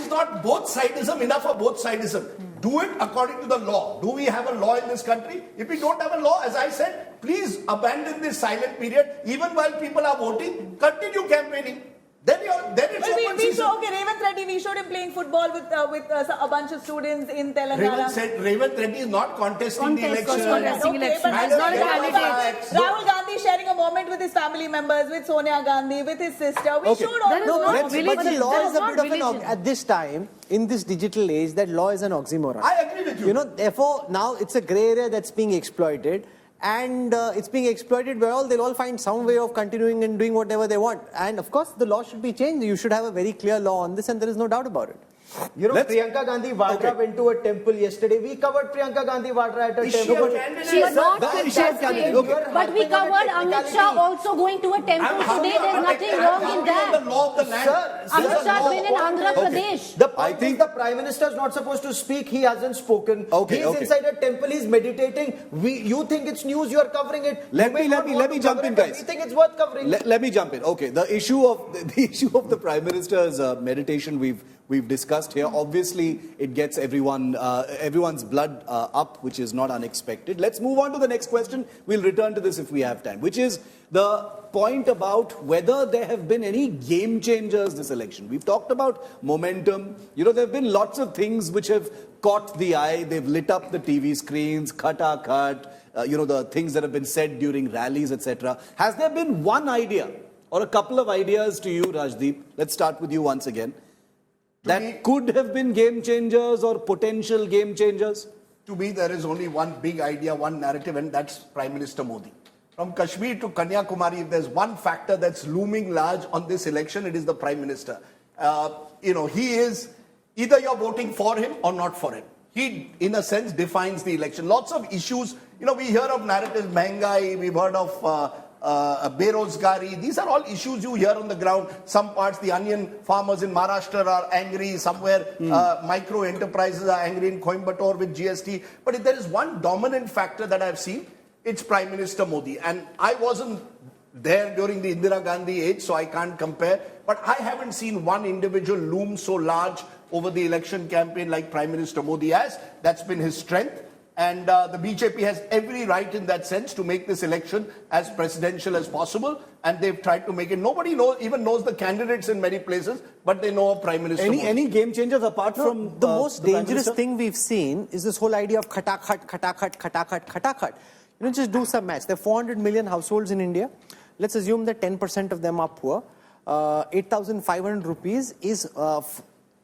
is not both-sidism enough for both-sidism. Do it according to the law. Do we have a law in this country? If we don't have a law, as I said, please abandon this silent period. Even while people are voting, continue campaigning. Then it's open season. Okay, Revant Reddy, we showed him playing football with a bunch of students in Telangana. Revant Reddy is not contesting the election. Okay, but He's not a candidate. Rahul Gandhi sharing a moment with his family members, with Sonia Gandhi, with his sister. We showed all That is those not moments. religion. But the law That is is a not bit of religion. at this time, in this digital age, that law is an oxymoron. I agree with you. Therefore, now it's a grey area that's being exploited. And it's being exploited by all. They'll all find some way of continuing and doing whatever they want. And of course, the law should be changed. You should have a very clear law on this, and there is no doubt about it. Priyanka Gandhi Vadra went to a temple yesterday. We covered Priyanka Gandhi Vadra at a temple. She is not contesting. But we covered Amit Shah also going to a temple today. There's nothing wrong in that. The law of the land. Amit Shah has been in Andhra Pradesh. The point is the Prime Minister is not supposed to speak. He hasn't spoken. He's inside a temple. He's meditating. You think it's news. You are covering it. Let me jump in, guys. We think it's worth covering. Let me jump in. Okay, the issue of the Prime Minister's meditation we've discussed here. Obviously, it gets everyone's blood up, which is not unexpected. Let's move on to the next question. We'll return to this if we have time, which is the point about whether there have been any game changers this election. We've talked about momentum. There have been lots of things which have caught the eye. They've lit up the TV screens, the things that have been said during rallies, etc. Has there been one idea or a couple of ideas to you, Rajdeep? Let's start with you once again. That could have been game changers or potential game changers? To me, there is only one big idea, one narrative, and that's Prime Minister Modi. From Kashmir to Kanyakumari, if there's one factor that's looming large on this election, it is the Prime Minister. He is, either you're voting for him or not for him. He, in a sense, defines the election. Lots of issues, we hear of narratives, Mehngai, we've heard of Berozgari. These are all issues you hear on the ground. Some parts, the onion farmers in Maharashtra are angry. Somewhere, micro enterprises are angry in Coimbatore with GST. But if there is one dominant factor that I've seen, it's Prime Minister Modi. And I wasn't there during the Indira Gandhi age, so I can't compare. But I haven't seen one individual loom so large over the election campaign like Prime Minister Modi has. That's been his strength. And the BJP has every right in that sense to make this election as presidential as possible. And they've tried to make it. Nobody even knows the candidates in many places, but they know of Prime Minister Modi. Any game changers apart from the most dangerous thing we've seen is this whole idea of khatakhat. Just do some maths. There are 400 million households in India. Let's assume that 10% of them are poor. 8,500 rupees is...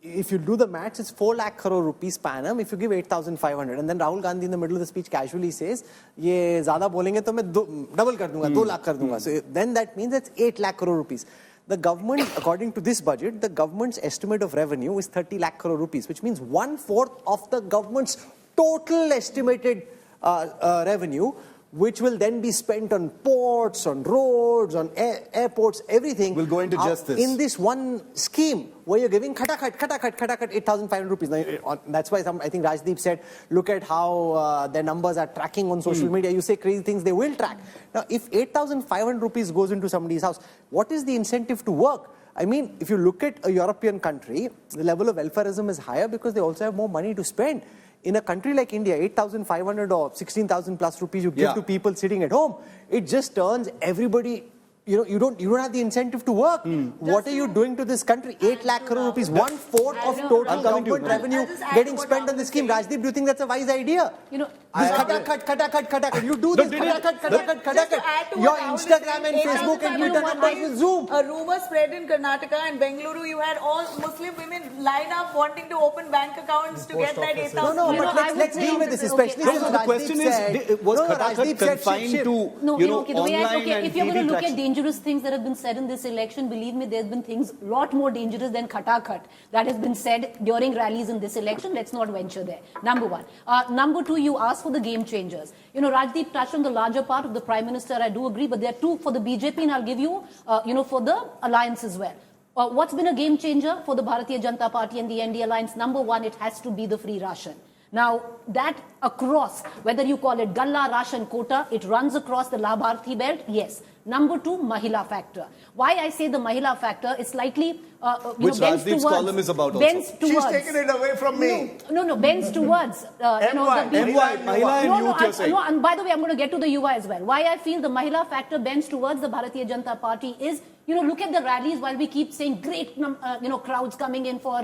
if you do the maths, it's 4 lakh crore rupees per annum if you give 8,500. And then Rahul Gandhi in the middle of the speech casually says, ye zyada bolenge to main double kar dunga, 2 lakh kar dunga. So then that means that's 8 lakh crore rupees. The government, according to this budget, the government's estimate of revenue is 30 lakh crore rupees, which means 1/4 of the government's total estimated revenue, which will then be spent on ports, on roads, on airports, everything. Will go into just this. In this one scheme, where you're giving khatakhat, 8,500 rupees. Now, that's why I think Rajdeep said, look at how their numbers are tracking on social media. You say crazy things, they will track. Now, if 8,500 rupees goes into somebody's house, what is the incentive to work? I mean, if you look at a European country, the level of welfareism is higher because they also have more money to spend. In a country like India, 8,500 or 16,000 plus rupees you give to people sitting at home, it just turns everybody, you don't have the incentive to work. What are you doing to this country? 8 lakh crore rupees, 1/4 of total government revenue getting spent on this scheme. Rajdeep, do you think that's a wise idea? Khatakhat. You do this khatakhat. Your Instagram and Facebook and Twitter numbers with Zoom. A rumor spread in Karnataka and Bengaluru. You had all Muslim women line up wanting to open bank accounts to get that 8,000. No, but let's deal with this, especially since the question is, was khatakhat confined to online if you're going to look at traction? dangerous things that have been said in this election, believe me, there's been things a lot more dangerous than khatakhat that has been said during rallies in this election. Let's not venture there. Number one. Number two, you asked for the game changers. Rajdeep touched on the larger part of the Prime Minister. I do agree, but there are two for the BJP, and I'll give you, for the alliance as well. What's been a game changer for the Bharatiya Janata Party and the ND alliance? Number one, it has to be the free ration. Now, that across, whether you call it Galla, Ration, Quota, it runs across the Labharthi belt, yes. Number two, Mahila factor. Why I say the Mahila factor is slightly, Which bends Rajdeep's towards. column is about also. Bends towards. She's taken it away from me. No, bends towards. MY, Mahila and youth, you're saying. No, and by the way, I'm going to get to the Yuva as well. Why I feel the Mahila factor bends towards the Bharatiya Janata Party is, look at the rallies while we keep saying great, crowds coming in for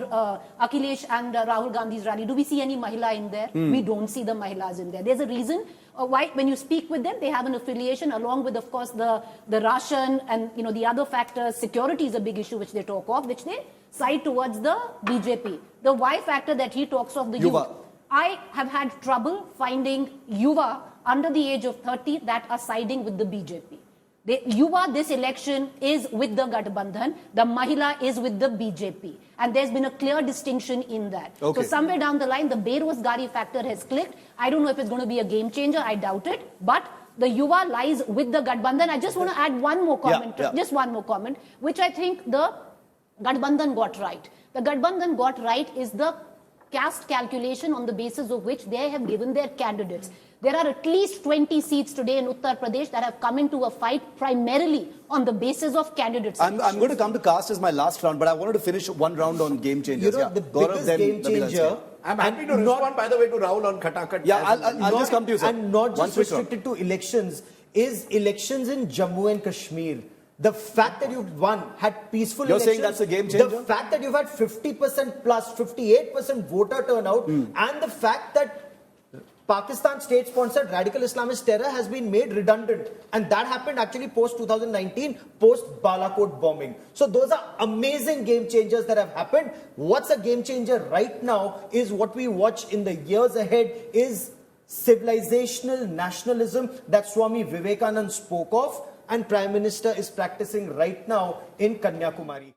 Akhilesh and Rahul Gandhi's rally. Do we see any Mahila in there? We don't see the Mahilas in there. There's a reason why when you speak with them, they have an affiliation along with, of course, the ration and, the other factors. Security is a big issue which they talk of, which they side towards the BJP. The Y factor that he talks of, the Yuva. youth. I have had trouble finding Yuva under the age of 30 that are siding with the BJP. Yuva, this election is with the Gathbandhan. The Mahila is with the BJP. And there's been a clear distinction in that. Okay. So somewhere down the line, the Berosgari factor has clicked. I don't know if it's going to be a game changer. I doubt it. But the Yuva lies with the Gathbandhan. I just want to add one more comment. Yeah. Just one more comment, which I think the Gathbandhan got right. The Gathbandhan got right is the caste calculation on the basis of which they have given their candidates. There are at least 20 seats today in Uttar Pradesh that have come into a fight primarily on the basis of candidates. I'm going to come to caste as my last round, but I wanted to finish one round on game changers. The Gaurav, biggest then game Nabila changer. Singh. I'm happy to respond, by the way, to Rahul on Khatakat. Yeah, I'll just come to you, sir. And not One just quick round. restricted to elections, is elections in Jammu and Kashmir. The fact that you've won, had peaceful You're elections. saying that's a game changer? The fact that you've had 50% plus, 58% voter turnout, and the fact that Pakistan state-sponsored radical Islamist terror has been made redundant. And that happened actually post-2019, post-Balakot bombing. So those are amazing game changers that have happened. What's a game changer right now is what we watch in the years ahead is civilizational nationalism that Swami Vivekananda spoke of and Prime Minister is practicing right now in Kanyakumari.